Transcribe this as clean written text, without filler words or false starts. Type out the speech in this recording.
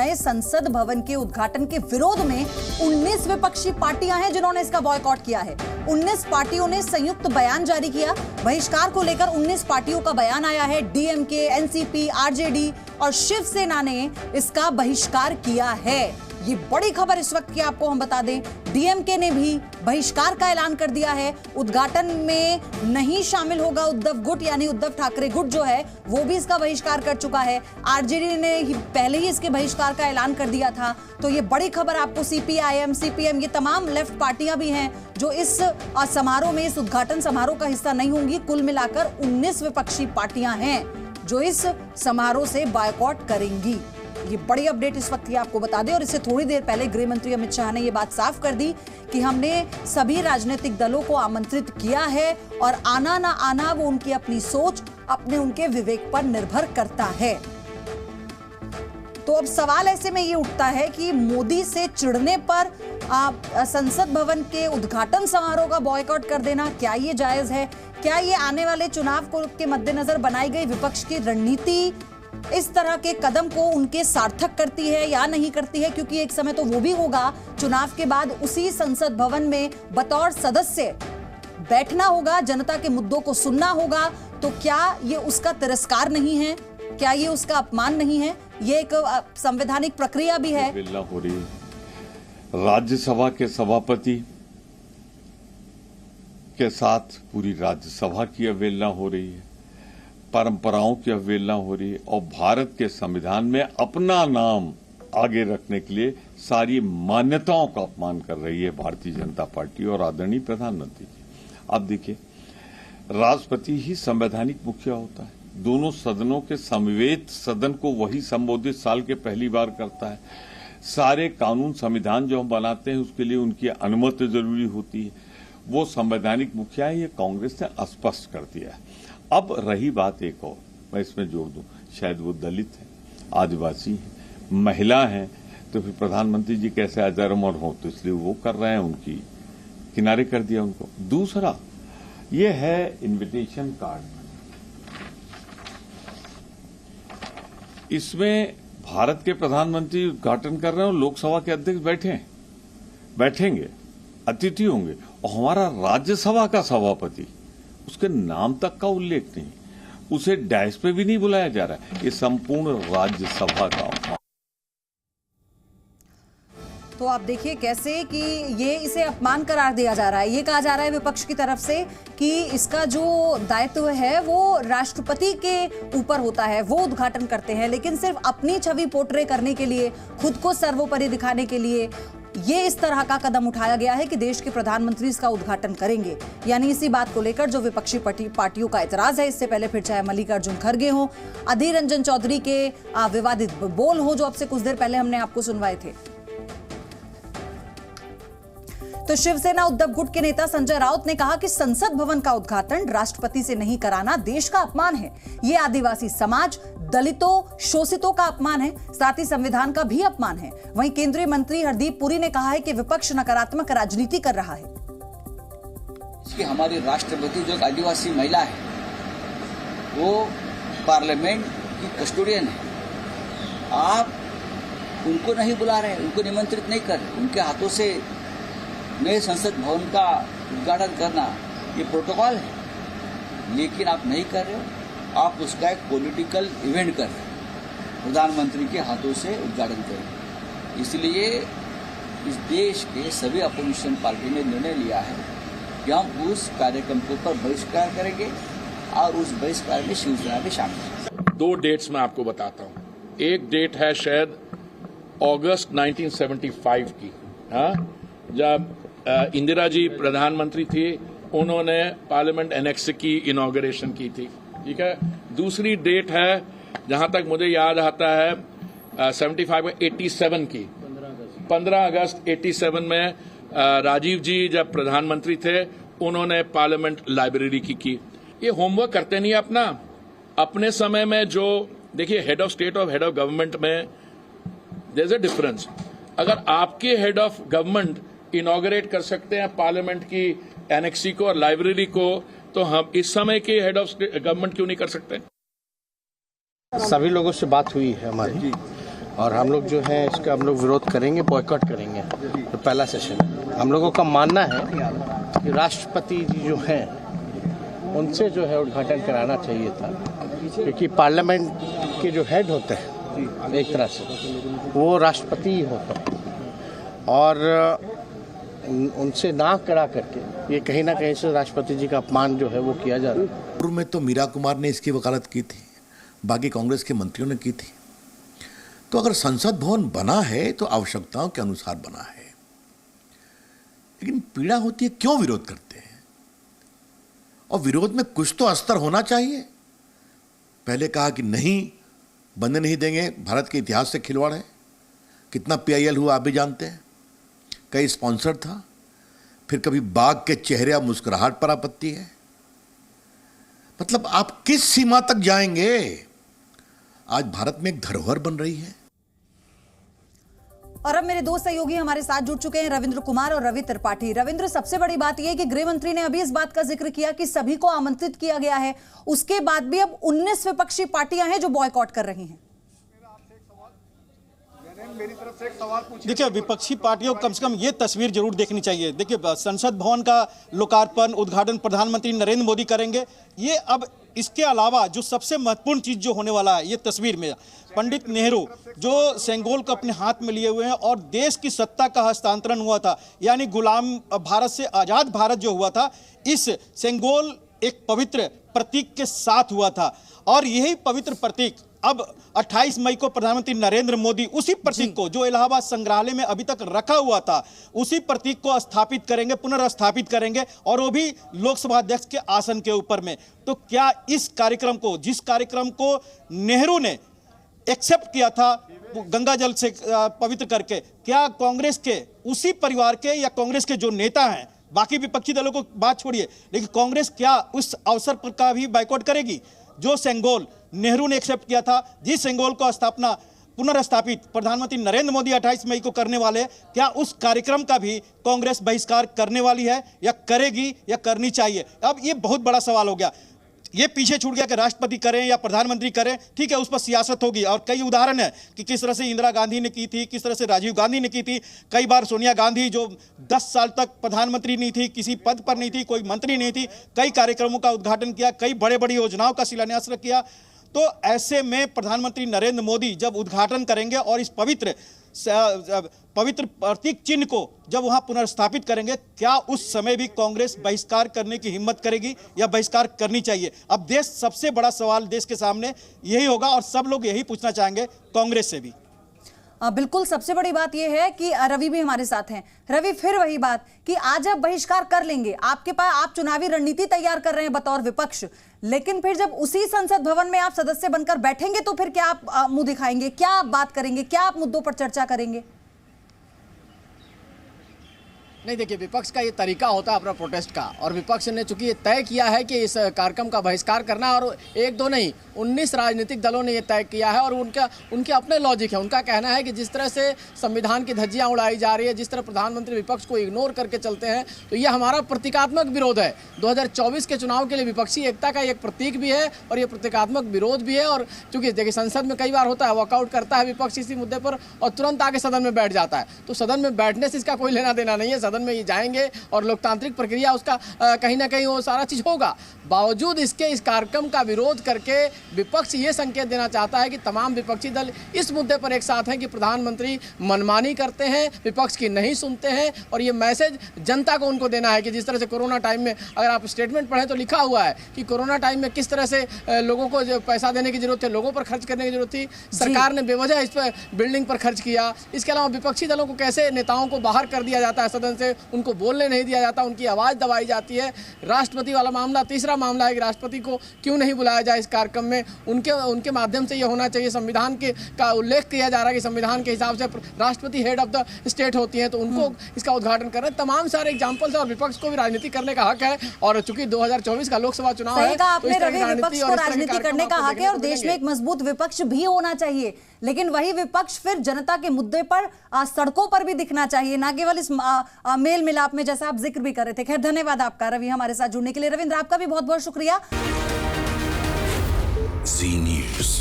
नए संसद भवन के उद्घाटन के विरोध में 19 विपक्षी पार्टियां हैं जिन्होंने इसका बॉयकॉट किया है। 19 पार्टियों ने संयुक्त बयान जारी किया। बहिष्कार को लेकर 19 पार्टियों का बयान आया है। डीएमके, एनसीपी, आरजेडी और शिवसेना ने इसका बहिष्कार किया है। ये बड़ी खबर इस वक्त की आपको हम बता दें, डीएमके ने भी बहिष्कार का ऐलान कर दिया है। उद्घाटन में नहीं शामिल होगा उद्धव गुट, यानी उद्धव ठाकरे गुट जो है वो भी इसका बहिष्कार कर चुका है। आरजेडी ने पहले ही इसके बहिष्कार का ऐलान कर दिया था। तो ये बड़ी खबर आपको, सीपीआईएम, सीपीएम, ये तमाम लेफ्ट पार्टियां भी हैं जो इस समारोह में, इस उद्घाटन समारोह का हिस्सा नहीं होंगी। कुल मिलाकर 19 विपक्षी पार्टियां हैं जो इस समारोह से बॉयकॉट करेंगी। ये बड़ी अपडेट इस वक्त की आपको बता दें। और इससे थोड़ी देर पहले गृह मंत्री अमित शाह ने ये बात साफ कर दी कि हमने सभी राजनीतिक दलों को आमंत्रित किया है और आना ना आना वो उनकी अपनी सोच, अपने उनके विवेक पर निर्भर करता है। तो अब सवाल ऐसे में ये उठता है कि मोदी से चिढ़ने पर संसद भवन के उद्घाटन समारोह का बॉयकॉट कर देना, क्या ये जायज है? क्या ये आने वाले चुनाव के मद्देनजर बनाई गई विपक्ष की रणनीति इस तरह के कदम को उनके सार्थक करती है या नहीं करती है? क्योंकि एक समय तो वो भी होगा, चुनाव के बाद उसी संसद भवन में बतौर सदस्य बैठना होगा, जनता के मुद्दों को सुनना होगा। तो क्या ये उसका तिरस्कार नहीं है? क्या ये उसका अपमान नहीं है? ये एक संवैधानिक प्रक्रिया भी है। हो रही राज्यसभा के सभापति के साथ पूरी राज्यसभा की अवहेलना हो रही है, परंपराओं की अवहेलना हो रही है और भारत के संविधान में अपना नाम आगे रखने के लिए सारी मान्यताओं का अपमान कर रही है भारतीय जनता पार्टी और आदरणीय प्रधानमंत्री जी। अब देखिए, राष्ट्रपति ही संवैधानिक मुखिया होता है। दोनों सदनों के समवेत सदन को वही संबोधित साल के पहली बार करता है। सारे कानून संविधान जो हम बनाते हैं उसके लिए उनकी अनुमति जरूरी होती है। वो संवैधानिक मुखिया है, ये कांग्रेस ने स्पष्ट कर दिया है। अब रही बात एक और, मैं इसमें जोड़ दूं, शायद वो दलित है, आदिवासी है, महिला है, तो फिर प्रधानमंत्री जी कैसे अजरमर हो, तो इसलिए वो कर रहे हैं, उनकी किनारे कर दिया उनको। दूसरा ये है इनविटेशन कार्ड। इसमें भारत के प्रधानमंत्री उद्घाटन कर रहे हैं और लोकसभा के अध्यक्ष बैठेंगे, अतिथि होंगे, और हमारा राज्यसभा का सभापति, उसके नाम तक का उल्लेख नहीं, उसे डैश पे भी नहीं बुलाया जा रहा है। ये संपूर्ण राज्यसभा का अपमान। तो आप देखिए कैसे कि ये इसे अपमान करार दिया जा रहा है। ये कहा जा रहा है विपक्ष की तरफ से कि इसका जो दायित्व है वो राष्ट्रपति के ऊपर होता है, वो उद्घाटन करते हैं, लेकिन सिर्फ अपनी छवि पोर्ट्रे करने के लिए, खुद को सर्वोपरि दिखाने के लिए ये इस तरह का कदम उठाया गया है कि देश के प्रधानमंत्री इसका उद्घाटन करेंगे। यानी इसी बात को लेकर जो विपक्षी पार्टियों का एतराज है, इससे पहले फिर चाहे मल्लिकार्जुन खड़गे हो, अधीर रंजन चौधरी के विवादित बोल हो जो अब से कुछ देर पहले हमने आपको सुनवाए थे, तो शिवसेना उद्धव गुट के नेता संजय राउत ने कहा कि संसद भवन का उद्घाटन राष्ट्रपति से नहीं कराना देश का अपमान है। ये आदिवासी समाज, दलितों, शोषितों का अपमान है, साथ ही संविधान का भी अपमान है। वहीं केंद्रीय मंत्री हरदीप पुरी ने कहा है कि विपक्ष नकारात्मक राजनीति कर रहा है। कि हमारी राष्ट्रपति जो आदिवासी महिला है वो पार्लियामेंट की कस्टोडियन है, आप उनको नहीं बुला रहे, उनको निमंत्रित नहीं कर रहे, उनके हाथों से नए संसद भवन का उद्घाटन करना ये प्रोटोकॉल है, लेकिन आप नहीं कर रहे हो। आप उसका एक पॉलिटिकल इवेंट कर रहे हैं, प्रधानमंत्री के हाथों से उद्घाटन करें। इसलिए इस देश के सभी अपोजिशन पार्टी ने निर्णय लिया है कि हम उस कार्यक्रम के ऊपर बहिष्कार करेंगे और उस बहिष्कार में शिवसेना भी शामिल है। 2 डेट्स मैं आपको बताता हूँ। एक डेट है शायद अगस्त 1975 की, जब इंदिरा जी प्रधानमंत्री थी, उन्होंने पार्लियामेंट एनेक्स की इनॉग्रेशन की थी, ठीक है। दूसरी डेट है जहां तक मुझे याद आता है 75 में 87 की, 15 अगस्त 87 में राजीव जी जब प्रधानमंत्री थे उन्होंने पार्लियामेंट लाइब्रेरी की। ये होमवर्क करते नहीं अपने समय में। जो देखिए, हेड ऑफ स्टेट और हेड ऑफ गवर्नमेंट में देयर इज अ डिफरेंस। अगर आपके हेड ऑफ गवर्नमेंट इनॉग्रेट कर सकते हैं पार्लियामेंट की एनेक्सी को और लाइब्रेरी को, तो हम इस समय के हेड ऑफ गवर्नमेंट क्यों नहीं कर सकते? सभी लोगों से बात हुई है हमारी, और हम लोग जो है इसका हम लोग विरोध करेंगे, बॉयकॉट करेंगे। तो पहला सेशन हम लोगों का मानना है कि राष्ट्रपति जी जो हैं उनसे जो है उद्घाटन कराना चाहिए था, क्योंकि पार्लियामेंट के जो हेड होते हैं एक तरह से वो राष्ट्रपति ही होते हैं, और उनसे ना करा करके ये कहीं ना कहीं से राष्ट्रपति जी का अपमान जो है वो किया जा रहा है। पूर्व में तो मीरा कुमार ने इसकी वकालत की थी, बाकी कांग्रेस के मंत्रियों ने की थी। तो अगर संसद भवन बना है तो आवश्यकताओं के अनुसार बना है, लेकिन पीड़ा होती है क्यों विरोध करते हैं? और विरोध में कुछ तो अस्तर होना चाहिए। पहले कहा कि नहीं बनने नहीं देंगे, भारत के इतिहास से खिलवाड़ है। कितना PIL हुआ आप भी जानते हैं, कई स्पॉन्सर था। फिर कभी बाघ के चेहरे या मुस्कुराहट पर आपत्ति है। मतलब आप किस सीमा तक जाएंगे? आज भारत में एक धरोहर बन रही है। और अब मेरे दो सहयोगी हमारे साथ जुड़ चुके हैं, रविंद्र कुमार और रवि त्रिपाठी। रविंद्र, सबसे बड़ी बात यह है कि गृह मंत्री ने अभी इस बात का जिक्र किया कि सभी को आमंत्रित किया गया है, उसके बाद भी अब 19 विपक्षी पार्टियां हैं जो बॉयकॉट कर रही हैं। देखिए, विपक्षी पार्टियों को कम से कम ये तस्वीर जरूर देखनी चाहिए। देखिए, संसद भवन का लोकार्पण उद्घाटन प्रधानमंत्री नरेंद्र मोदी करेंगे। ये अब इसके अलावा जो सबसे महत्वपूर्ण चीज जो होने वाला है, ये तस्वीर में पंडित नेहरू जो सेंगोल को अपने हाथ में लिए हुए हैं और देश की सत्ता का हस्तांतरण हुआ था, यानी गुलाम भारत से आजाद भारत जो हुआ था, इस सेंगोल एक पवित्र प्रतीक के साथ हुआ था। और यही पवित्र प्रतीक अब 28 मई को प्रधानमंत्री नरेंद्र मोदी उसी प्रतीक को जो इलाहाबाद संग्रहालय में अभी तक रखा हुआ था, उसी प्रतीक को स्थापित करेंगे, पुनर्स्थापित करेंगे, और वो भी लोकसभा अध्यक्ष के आसन के ऊपर में। तो क्या इस कार्यक्रम को, जिस कार्यक्रम को नेहरू ने एक्सेप्ट किया था गंगा जल से पवित्र करके, क्या कांग्रेस के उसी परिवार के या कांग्रेस के जो नेता हैं, बाकी विपक्षी दलों को बात छोड़िए, लेकिन कांग्रेस क्या उस अवसर पर का भी बाइकआउट करेगी? जो सेंगोल नेहरू ने एक्सेप्ट किया था, जिस सेंगोल को स्थापना पुनर्स्थापित प्रधानमंत्री नरेंद्र मोदी 28 मई को करने वाले, क्या उस कार्यक्रम का भी कांग्रेस बहिष्कार करने वाली है या करेगी या करनी चाहिए? अब ये बहुत बड़ा सवाल हो गया। ये पीछे छूट गया कि राष्ट्रपति करें या प्रधानमंत्री करें, ठीक है, उस पर सियासत होगी। और कई उदाहरण है कि किस तरह से इंदिरा गांधी ने की थी, किस तरह से राजीव गांधी ने की थी। कई बार सोनिया गांधी जो 10 साल तक प्रधानमंत्री नहीं थी, किसी पद पर नहीं थी, कोई मंत्री नहीं थी, कई कार्यक्रमों का उद्घाटन किया, कई बड़े बड़ी योजनाओं का शिलान्यास किया। तो ऐसे में प्रधानमंत्री नरेंद्र मोदी जब उद्घाटन करेंगे और इस पवित्र प्रतीक चिन्ह को जब वहां पुनर्स्थापित करेंगे, क्या उस समय भी कांग्रेस बहिष्कार करने की हिम्मत करेगी या बहिष्कार करनी चाहिए? अब देश सबसे बड़ा सवाल देश के सामने यही होगा और सब लोग यही पूछना चाहेंगे कांग्रेस से भी। बिल्कुल, सबसे बड़ी बात यह है कि रवि भी हमारे साथ हैं। रवि, फिर वही बात कि आज आप बहिष्कार कर लेंगे, आपके पास आप चुनावी रणनीति तैयार कर रहे हैं बतौर विपक्ष, लेकिन फिर जब उसी संसद भवन में आप सदस्य बनकर बैठेंगे तो फिर क्या आप मुंह दिखाएंगे, क्या आप बात करेंगे, क्या आप मुद्दों पर चर्चा करेंगे? नहीं, देखिए, विपक्ष का ये तरीका होता है अपना प्रोटेस्ट का, और विपक्ष ने चूंकि ये तय किया है कि इस कार्यक्रम का बहिष्कार करना, और एक दो नहीं 19 राजनीतिक दलों ने ये तय किया है, और उनके अपने लॉजिक है। उनका कहना है कि जिस तरह से संविधान की धज्जियां उड़ाई जा रही है, जिस तरह प्रधानमंत्री विपक्ष को इग्नोर करके चलते हैं, तो ये हमारा प्रतीकात्मक विरोध है। 2024 के चुनाव के लिए विपक्षी एकता का एक प्रतीक भी है और ये प्रतीकात्मक विरोध भी है। और चूंकि देखिए, संसद में कई बार होता है, वॉकआउट करता है विपक्ष इसी मुद्दे पर और तुरंत आके सदन में बैठ जाता है। तो सदन में बैठने से इसका कोई लेना देना नहीं है। सदन में ये जाएंगे और लोकतांत्रिक प्रक्रिया उसका कहीं ना कहीं वो सारा चीज होगा। बावजूद इसके इस कार्यक्रम का विरोध करके विपक्ष ये संकेत देना चाहता है कि तमाम विपक्षी दल इस मुद्दे पर एक साथ हैं कि प्रधानमंत्री मनमानी करते हैं, विपक्ष की नहीं सुनते हैं। और ये मैसेज जनता को उनको देना है कि जिस तरह से कोरोना टाइम में, अगर आप स्टेटमेंट पढ़ें तो लिखा हुआ है कि कोरोना टाइम में किस तरह से लोगों को जो पैसा देने की जरूरत थी, लोगों पर खर्च करने की जरूरत थी, सरकार ने बेवजह इस पर बिल्डिंग पर खर्च किया। इसके अलावा विपक्षी दलों को कैसे नेताओं को बाहर कर दिया जाता है सदन से, उनको बोलने नहीं दिया जाता, उनकी आवाज़ दबाई जाती है। राष्ट्रपति वाला मामला तीसरा मामला है कि राष्ट्रपति को क्यों नहीं बुलाया जाए इस कार्यक्रम में। उनके माध्यम से ये होना चाहिए। संविधान के का उल्लेख किया जा रहा है कि संविधान के हिसाब से राष्ट्रपति हेड ऑफ द स्टेट होती हैं, तो उनको इसका उद्घाटन कर रहे हैं। तमाम सारे एग्जाम्पल्स है और विपक्ष को भी राजनीति करने का हक है। और चूंकि 2024 का लोकसभा चुनाव है, तो विपक्ष को राजनीति करने का हक है और देश में एक मजबूत विपक्ष भी होना चाहिए। लेकिन वही विपक्ष फिर जनता के मुद्दे पर सड़कों पर भी दिखना चाहिए, ना केवल इस मेल मिलाप में, जैसा आप जिक्र भी कर रहे थे। खैर, धन्यवाद आपका रवि हमारे साथ जुड़ने के लिए। रविंद्र, आपका भी बहुत बहुत शुक्रिया। जी न्यूज़।